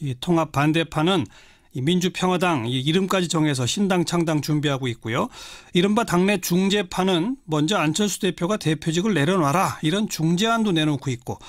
이 통합 반대파는 이 민주평화당 이 이름까지 정해서 신당 창당 준비하고 있고요. 이른바 당내 중재파는 먼저 안철수 대표가 대표직을 내려놔라 이런 중재안도 내놓고 있고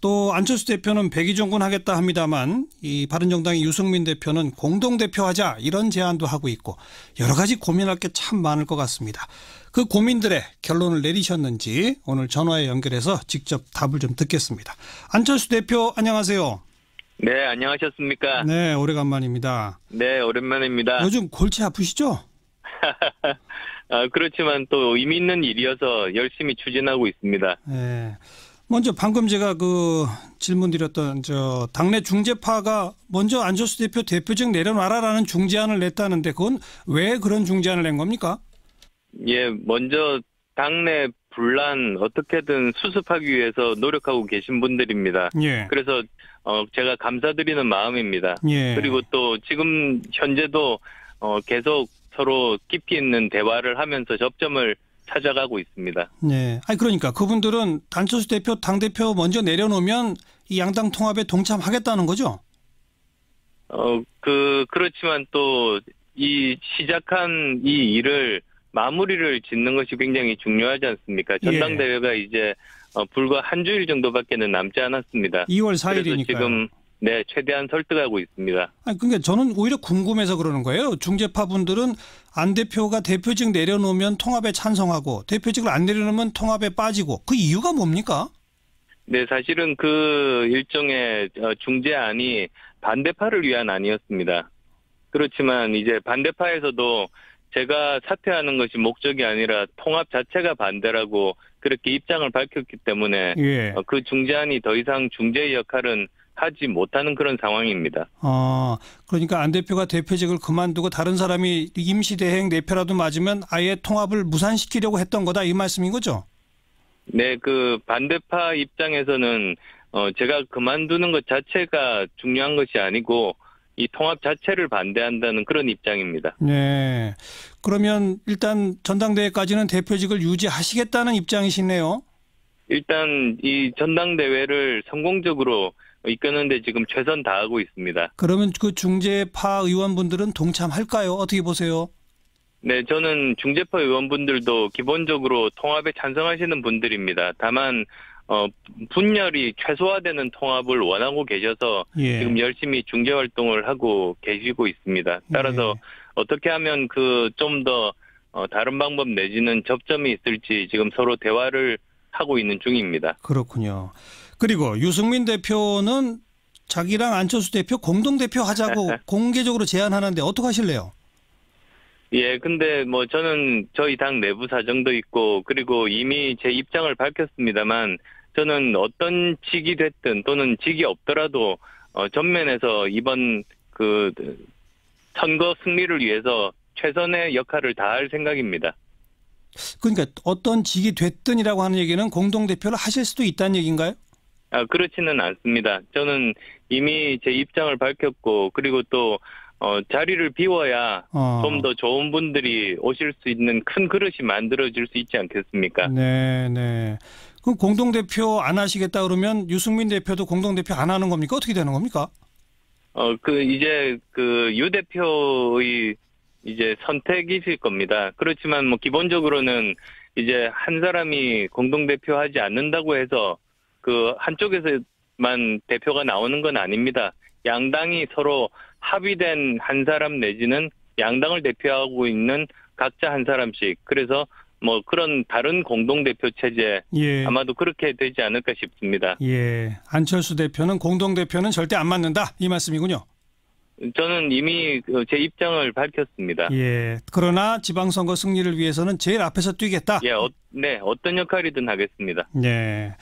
또 안철수 대표는 백의종군 하겠다 합니다만 이 바른정당의 유승민 대표는 공동대표하자 이런 제안도 하고 있고 여러 가지 고민할 게 참 많을 것 같습니다. 그 고민들의 결론을 내리셨는지 오늘 전화에 연결해서 직접 답을 좀 듣겠습니다. 안철수 대표 안녕하세요. 네, 안녕하셨습니까? 네, 오래간만입니다. 네, 오랜만입니다. 요즘 골치 아프시죠? 그렇지만 또 의미 있는 일이어서 열심히 추진하고 있습니다. 네. 먼저 방금 제가 그 질문 드렸던 당내 중재파가 먼저 안철수 대표 대표직 내려놔라라는 중재안을 냈다는데 그건 왜 그런 중재안을 낸 겁니까? 예, 먼저 당내 분란 어떻게든 수습하기 위해서 노력하고 계신 분들입니다. 예. 그래서 제가 감사드리는 마음입니다. 예. 그리고 또 지금 현재도 계속 서로 깊이 있는 대화를 하면서 접점을 찾아가고 있습니다. 네. 아니 그러니까 그분들은 안철수 대표 당대표 먼저 내려놓으면 이 양당 통합에 동참하겠다는 거죠? 그렇지만 또 이 시작한 이 일을 마무리를 짓는 것이 굉장히 중요하지 않습니까? 전당대회가 이제 불과 한 주일 정도밖에는 남지 않았습니다. 2월 4일이니까요. 그래서 지금 최대한 설득하고 있습니다. 아니 그러니까 저는 오히려 궁금해서 그러는 거예요. 중재파 분들은 안 대표가 대표직 내려놓으면 통합에 찬성하고 대표직을 안 내려놓으면 통합에 빠지고 그 이유가 뭡니까? 네, 사실은 그 일종의 중재안이 반대파를 위한 안이었습니다. 그렇지만 이제 반대파에서도 제가 사퇴하는 것이 목적이 아니라 통합 자체가 반대라고 그렇게 입장을 밝혔기 때문에 예. 그 중재안이 더 이상 중재의 역할은 하지 못하는 그런 상황입니다. 그러니까 안 대표가 대표직을 그만두고 다른 사람이 임시대행 내표라도 맞으면 아예 통합을 무산시키려고 했던 거다 이 말씀인 거죠? 네, 그 반대파 입장에서는 제가 그만두는 것 자체가 중요한 것이 아니고 이 통합 자체를 반대한다는 그런 입장입니다. 네. 그러면 일단 전당대회까지는 대표직을 유지하시겠다는 입장이시네요. 일단 이 전당대회를 성공적으로 이끄는데 지금 최선 다하고 있습니다. 그러면 그 중재파 의원분들은 동참할까요? 어떻게 보세요? 네, 저는 중재파 의원분들도 기본적으로 통합에 찬성하시는 분들입니다. 다만 분열이 최소화되는 통합을 원하고 계셔서 예. 지금 열심히 중재 활동을 하고 계시고 있습니다. 따라서 어떻게 하면 좀 더 다른 방법 내지는 접점이 있을지 지금 서로 대화를 하고 있는 중입니다. 그렇군요. 그리고 유승민 대표는 자기랑 안철수 대표 공동대표 하자고 공개적으로 제안하는데 어떻게 하실래요? 예, 근데 저는 저희 당 내부 사정도 있고 그리고 이미 제 입장을 밝혔습니다만 저는 어떤 직이 됐든 또는 직이 없더라도 전면에서 이번 그 선거 승리를 위해서 최선의 역할을 다할 생각입니다. 그러니까 어떤 직이 됐든이라고 하는 얘기는 공동대표를 하실 수도 있다는 얘기인가요? 그렇지는 않습니다. 저는 이미 제 입장을 밝혔고 그리고 또 자리를 비워야 좀 더 좋은 분들이 오실 수 있는 큰 그릇이 만들어질 수 있지 않겠습니까? 네. 그럼 공동대표 안 하시겠다 그러면 유승민 대표도 공동대표 안 하는 겁니까? 어떻게 되는 겁니까? 이제 유 대표의 이제 선택이실 겁니다. 그렇지만 기본적으로는 이제 한 사람이 공동대표 하지 않는다고 해서 그 한쪽에서만 대표가 나오는 건 아닙니다. 양당이 서로 합의된 한 사람 내지는 양당을 대표하고 있는 각자 한 사람씩. 그래서 그런 다른 공동대표 체제 아마도 그렇게 되지 않을까 싶습니다. 예. 안철수 대표는 공동대표는 절대 안 맞는다 이 말씀이군요. 저는 이미 제 입장을 밝혔습니다. 예. 그러나 지방선거 승리를 위해서는 제일 앞에서 뛰겠다. 예. 어떤 역할이든 하겠습니다. 네.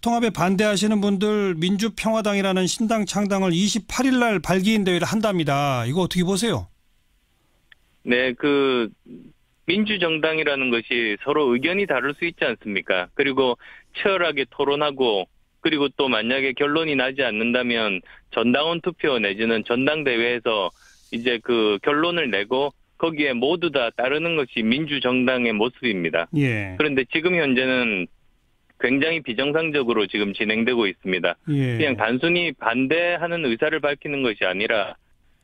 통합에 반대하시는 분들 민주평화당이라는 신당 창당을 28일 날 발기인 대회를 한답니다. 이거 어떻게 보세요? 네, 민주정당이라는 것이 서로 의견이 다를 수 있지 않습니까? 그리고 치열하게 토론하고 그리고 또 만약에 결론이 나지 않는다면 전당원 투표 내지는 전당대회에서 이제 그 결론을 내고 거기에 모두 다 따르는 것이 민주정당의 모습입니다. 예. 그런데 지금 현재는 굉장히 비정상적으로 지금 진행되고 있습니다. 예. 그냥 단순히 반대하는 의사를 밝히는 것이 아니라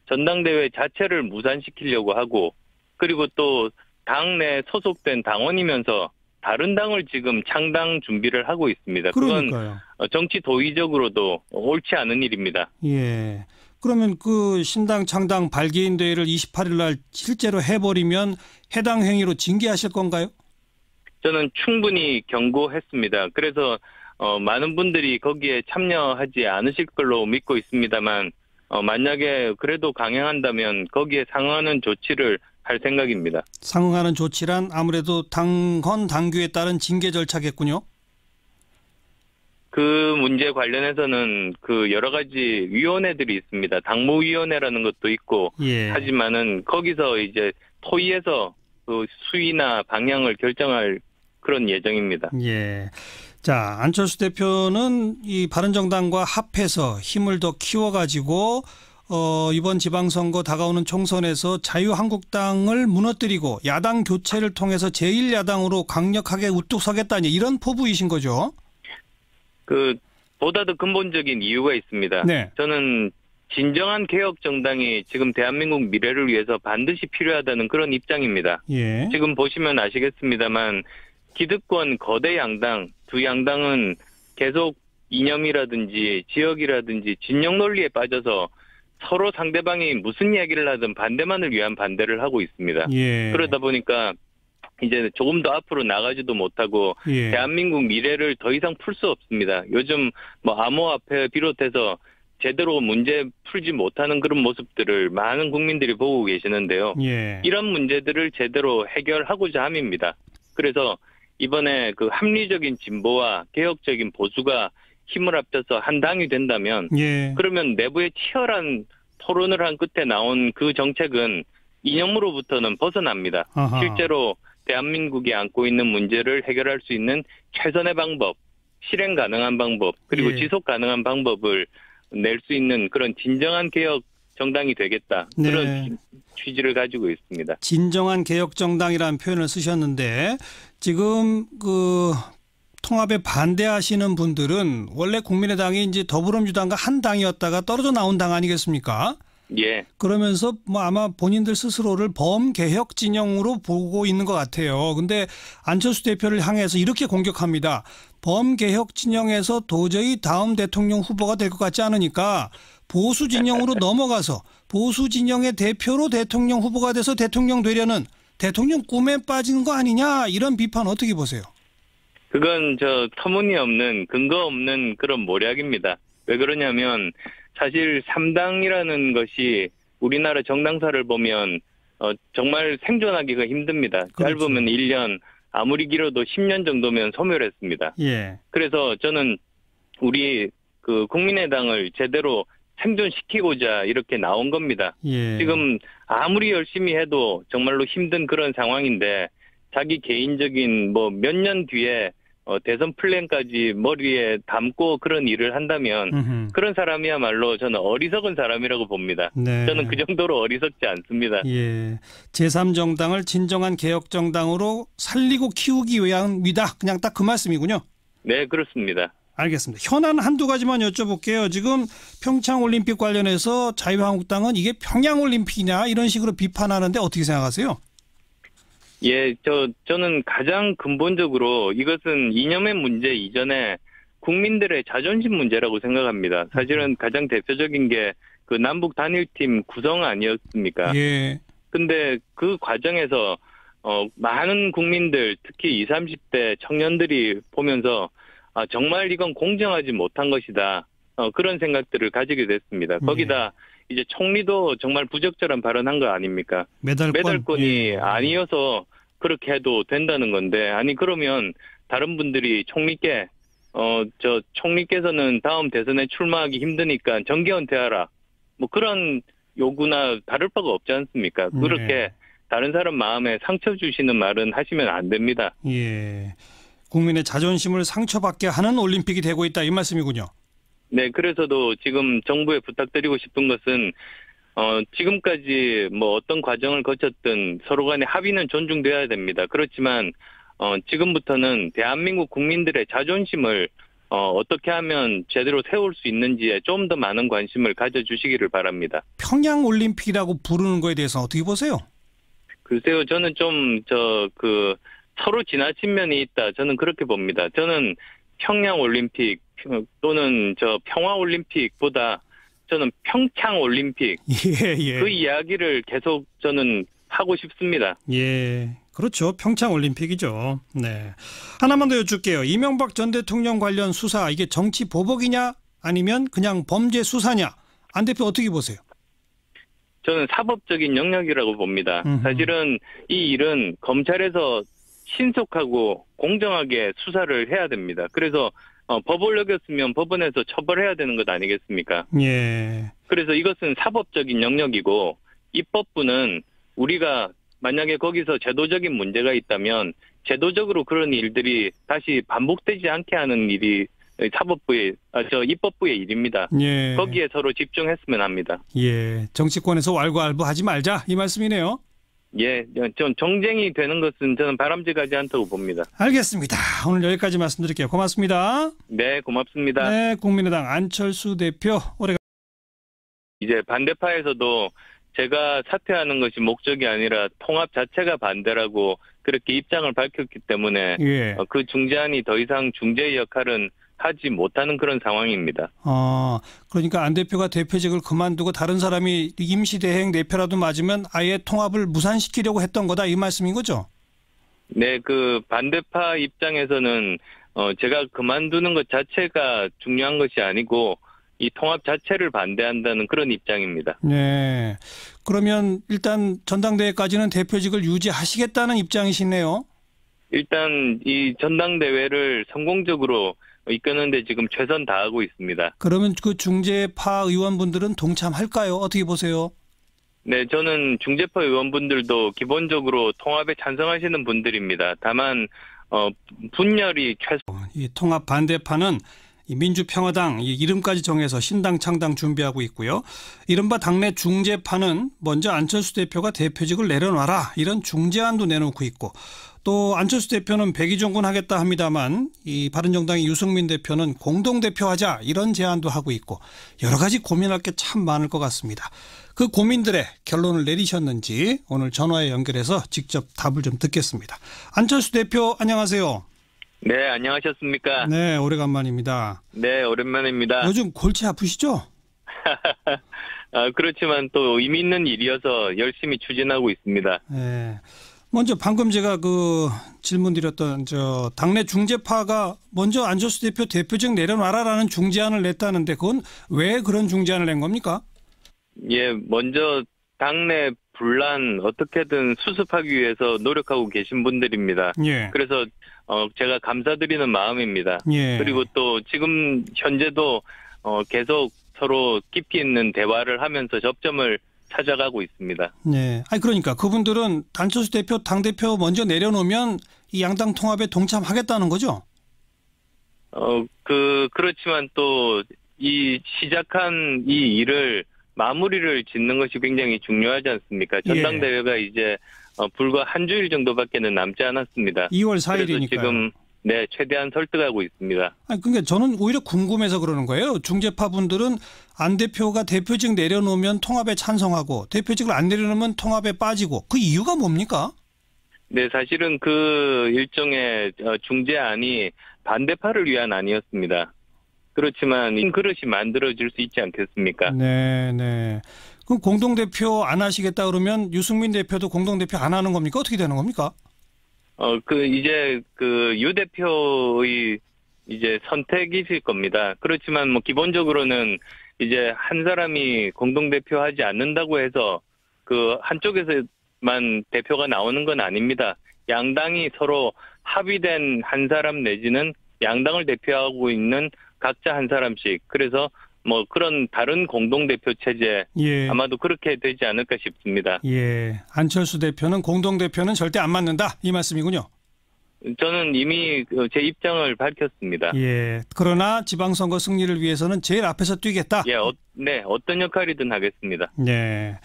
전당대회 자체를 무산시키려고 하고, 그리고 또 당내 소속된 당원이면서 다른 당을 지금 창당 준비를 하고 있습니다. 그러니까요. 그건 정치 도의적으로도 옳지 않은 일입니다. 예. 그러면 그 신당 창당 발기인 대회를 28일 날 실제로 해버리면 해당 행위로 징계하실 건가요? 저는 충분히 경고했습니다. 그래서 많은 분들이 거기에 참여하지 않으실 걸로 믿고 있습니다만, 만약에 그래도 강행한다면 거기에 상응하는 조치를 할 생각입니다. 상응하는 조치란 아무래도 당헌 당규에 따른 징계 절차겠군요. 그 문제 관련해서는 그 여러 가지 위원회들이 있습니다. 당무위원회라는 것도 있고, 예. 하지만은 거기서 이제 토의해서 그 수위나 방향을 결정할 그런 예정입니다. 예. 자, 안철수 대표는 이 바른정당과 합해서 힘을 더 키워가지고 이번 지방선거 다가오는 총선에서 자유한국당을 무너뜨리고 야당 교체를 통해서 제1야당으로 강력하게 우뚝 서겠다니 이런 포부이신 거죠? 보다 더 근본적인 이유가 있습니다. 네. 저는 진정한 개혁 정당이 지금 대한민국 미래를 위해서 반드시 필요하다는 그런 입장입니다. 예. 지금 보시면 아시겠습니다만 기득권 거대 양당, 두 양당은 계속 이념이라든지 지역이라든지 진영 논리에 빠져서 서로 상대방이 무슨 이야기를 하든 반대만을 위한 반대를 하고 있습니다. 예. 그러다 보니까 이제 조금 더 앞으로 나가지도 못하고 예. 대한민국 미래를 더 이상 풀 수 없습니다. 요즘 암호화폐 비롯해서 제대로 문제 풀지 못하는 그런 모습들을 많은 국민들이 보고 계시는데요. 예. 이런 문제들을 제대로 해결하고자 함입니다. 그래서 이번에 그 합리적인 진보와 개혁적인 보수가 힘을 합쳐서 한 당이 된다면, 예. 그러면 내부에 치열한 토론을 한 끝에 나온 그 정책은 이념으로부터는 벗어납니다. 아하. 실제로 대한민국이 안고 있는 문제를 해결할 수 있는 최선의 방법, 실행 가능한 방법, 그리고 예. 지속 가능한 방법을 낼 수 있는 그런 진정한 개혁 정당이 되겠다. 네. 그런 취지를 가지고 있습니다. 진정한 개혁정당이라는 표현을 쓰셨는데 지금 그 통합에 반대하시는 분들은 원래 국민의당이 이제 더불어민주당과 한 당이었다가 떨어져 나온 당 아니겠습니까? 예. 그러면서 아마 본인들 스스로를 범개혁 진영으로 보고 있는 것 같아요. 근데 안철수 대표를 향해서 이렇게 공격합니다. 범개혁 진영에서 도저히 다음 대통령 후보가 될 것 같지 않으니까 보수 진영으로 넘어가서 보수 진영의 대표로 대통령 후보가 돼서 대통령 되려는 대통령 꿈에 빠지는 거 아니냐, 이런 비판 어떻게 보세요? 그건 터무니없는 근거 없는 그런 모략입니다. 왜 그러냐면 사실 3당이라는 것이 우리나라 정당사를 보면 정말 생존하기가 힘듭니다. 그렇죠. 짧으면 1년, 아무리 길어도 10년 정도면 소멸했습니다. 예. 그래서 저는 우리 그 국민의당을 제대로 생존시키고자 이렇게 나온 겁니다. 예. 지금 아무리 열심히 해도 정말로 힘든 그런 상황인데 자기 개인적인 몇 년 뒤에 대선 플랜까지 머리에 담고 그런 일을 한다면 음흠. 그런 사람이야말로 저는 어리석은 사람이라고 봅니다. 네. 저는 그 정도로 어리석지 않습니다. 예. 제3정당을 진정한 개혁정당으로 살리고 키우기 위함이다. 그냥 딱 그 말씀이군요. 네, 그렇습니다. 알겠습니다. 현안 한두 가지만 여쭤볼게요. 지금 평창올림픽 관련해서 자유한국당은 이게 평양올림픽이냐 이런 식으로 비판하는데 어떻게 생각하세요? 예, 저는 가장 근본적으로 이것은 이념의 문제 이전에 국민들의 자존심 문제라고 생각합니다. 사실은 가장 대표적인 게 그 남북 단일팀 구성 아니었습니까? 예. 근데 그 과정에서 많은 국민들, 특히 20, 30대 청년들이 보면서 정말 이건 공정하지 못한 것이다. 그런 생각들을 가지게 됐습니다. 거기다 이제 총리도 정말 부적절한 발언한 거 아닙니까? 메달권이 예. 아니어서 그렇게 해도 된다는 건데, 아니 그러면 다른 분들이 총리께 총리께서는 다음 대선에 출마하기 힘드니까 정계 은퇴하라. 그런 요구나 다를 바가 없지 않습니까? 그렇게 다른 사람 마음에 상처 주시는 말은 하시면 안 됩니다. 예. 국민의 자존심을 상처받게 하는 올림픽이 되고 있다, 이 말씀이군요. 네, 그래서도 지금 정부에 부탁드리고 싶은 것은 지금까지 어떤 과정을 거쳤든 서로 간의 합의는 존중돼야 됩니다. 그렇지만 지금부터는 대한민국 국민들의 자존심을 어떻게 하면 제대로 세울 수 있는지에 좀 더 많은 관심을 가져주시기를 바랍니다. 평양 올림픽이라고 부르는 거에 대해서 어떻게 보세요? 글쎄요, 저는 좀 서로 지나친 면이 있다. 저는 그렇게 봅니다. 저는 평양 올림픽 또는 평화 올림픽보다 저는 평창 올림픽 예. 그 이야기를 계속 저는 하고 싶습니다. 예. 그렇죠. 평창 올림픽이죠. 네. 하나만 더 여쭐게요. 이명박 전 대통령 관련 수사 이게 정치 보복이냐 아니면 그냥 범죄 수사냐? 안 대표 어떻게 보세요? 저는 사법적인 영역이라고 봅니다. 사실은 이 일은 검찰에서 신속하고 공정하게 수사를 해야 됩니다. 그래서 법을 어겼으면 법원에서 처벌해야 되는 것 아니겠습니까? 예. 그래서 이것은 사법적인 영역이고 입법부는 우리가 만약에 거기서 제도적인 문제가 있다면 제도적으로 그런 일들이 다시 반복되지 않게 하는 일이 입법부의 일입니다. 예. 거기에 서로 집중했으면 합니다. 예. 정치권에서 왈가왈부하지 말자 이 말씀이네요. 예, 전 정쟁이 되는 것은 저는 바람직하지 않다고 봅니다. 알겠습니다. 오늘 여기까지 말씀드릴게요. 고맙습니다. 네, 고맙습니다. 네, 국민의당 안철수 대표 이제 반대파에서도 제가 사퇴하는 것이 목적이 아니라 통합 자체가 반대라고 그렇게 입장을 밝혔기 때문에 예. 그 중재안이 더 이상 중재의 역할은 하지 못하는 그런 상황입니다. 그러니까 안 대표가 대표직을 그만두고 다른 사람이 임시대행 대표라도 맞으면 아예 통합을 무산시키려고 했던 거다 이 말씀인 거죠? 네, 그 반대파 입장에서는 제가 그만두는 것 자체가 중요한 것이 아니고 이 통합 자체를 반대한다는 그런 입장입니다. 네. 그러면 일단 전당대회까지는 대표직을 유지하시겠다는 입장이시네요. 일단 이 전당대회를 성공적으로 이끄는데 지금 최선 다하고 있습니다. 그러면 그 중재파 의원분들은 동참할까요? 어떻게 보세요? 네, 저는 중재파 의원분들도 기본적으로 통합에 찬성하시는 분들입니다. 다만 분열이 이 통합 반대파는 이 민주평화당 이 이름까지 정해서 신당 창당 준비하고 있고요. 이른바 당내 중재파는 먼저 안철수 대표가 대표직을 내려놔라 이런 중재안도 내놓고 있고 또 안철수 대표는 백의종군 하겠다 합니다만 이 바른정당의 유승민 대표는 공동대표하자 이런 제안도 하고 있고 여러 가지 고민할 게 참 많을 것 같습니다. 그 고민들의 결론을 내리셨는지 오늘 전화에 연결해서 직접 답을 좀 듣겠습니다. 안철수 대표 안녕하세요. 네, 안녕하셨습니까? 네, 오래간만입니다. 네, 오랜만입니다. 요즘 골치 아프시죠? 그렇지만 또 의미 있는 일이어서 열심히 추진하고 있습니다. 네. 먼저 방금 제가 그 질문 드렸던 당내 중재파가 먼저 안철수 대표 대표직 내려놔라라는 중재안을 냈다는데 그건 왜 그런 중재안을 낸 겁니까? 예, 먼저 당내 분란 어떻게든 수습하기 위해서 노력하고 계신 분들입니다. 예. 그래서 제가 감사드리는 마음입니다. 예. 그리고 또 지금 현재도 계속 서로 깊이 있는 대화를 하면서 접점을 찾아가고 있습니다. 네. 아니 그러니까 그분들은 안철수 대표 당대표 먼저 내려놓으면 이 양당 통합에 동참하겠다는 거죠? 그렇지만 또 이 시작한 이 일을 마무리를 짓는 것이 굉장히 중요하지 않습니까? 전당대회가 이제 불과 한 주일 정도밖에는 남지 않았습니다. 2월 4일이니까요. 그래서 지금 최대한 설득하고 있습니다. 아니 그러니까 저는 오히려 궁금해서 그러는 거예요. 중재파 분들은 안 대표가 대표직 내려놓으면 통합에 찬성하고 대표직을 안 내려놓으면 통합에 빠지고 그 이유가 뭡니까? 네, 사실은 그 일종의 중재안이 반대파를 위한 안이었습니다. 그렇지만 이 그릇이 만들어질 수 있지 않겠습니까? 네. 그럼 공동대표 안 하시겠다 그러면 유승민 대표도 공동대표 안 하는 겁니까? 어떻게 되는 겁니까? 유 대표의 선택이실 겁니다. 그렇지만 기본적으로는 한 사람이 공동대표 하지 않는다고 해서 그 한쪽에서만 대표가 나오는 건 아닙니다. 양당이 서로 합의된 한 사람 내지는 양당을 대표하고 있는 각자 한 사람씩. 그래서 그런 다른 공동대표 체제 아마도 그렇게 되지 않을까 싶습니다. 예. 안철수 대표는 공동대표는 절대 안 맞는다 이 말씀이군요. 저는 이미 제 입장을 밝혔습니다. 예. 그러나 지방선거 승리를 위해서는 제일 앞에서 뛰겠다. 예, 어떤 역할이든 하겠습니다. 네.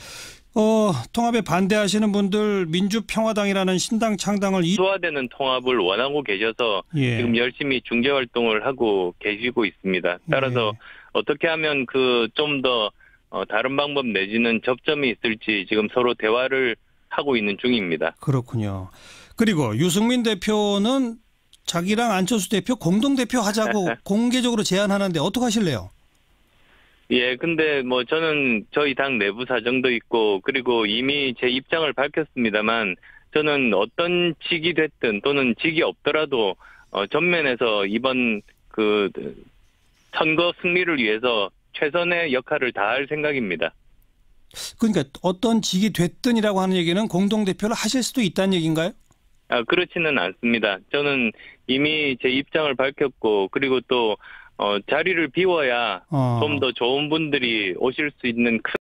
통합에 반대하시는 분들 민주평화당이라는 신당 창당을 소화되는 통합을 원하고 계셔서 예. 지금 열심히 중재 활동을 하고 계시고 있습니다. 따라서 예. 어떻게 하면 좀 더 다른 방법 내지는 접점이 있을지 지금 서로 대화를 하고 있는 중입니다. 그렇군요. 그리고 유승민 대표는 자기랑 안철수 대표 공동대표 하자고 공개적으로 제안하는데 어떻게 하실래요? 예, 근데 저는 저희 당 내부 사정도 있고, 그리고 이미 제 입장을 밝혔습니다만, 저는 어떤 직이 됐든 또는 직이 없더라도, 전면에서 이번 선거 승리를 위해서 최선의 역할을 다할 생각입니다. 그러니까 어떤 직이 됐든이라고 하는 얘기는 공동대표를 하실 수도 있다는 얘기인가요? 그렇지는 않습니다. 저는 이미 제 입장을 밝혔고, 그리고 또, 자리를 비워야 좀 더 좋은 분들이 오실 수 있는 큰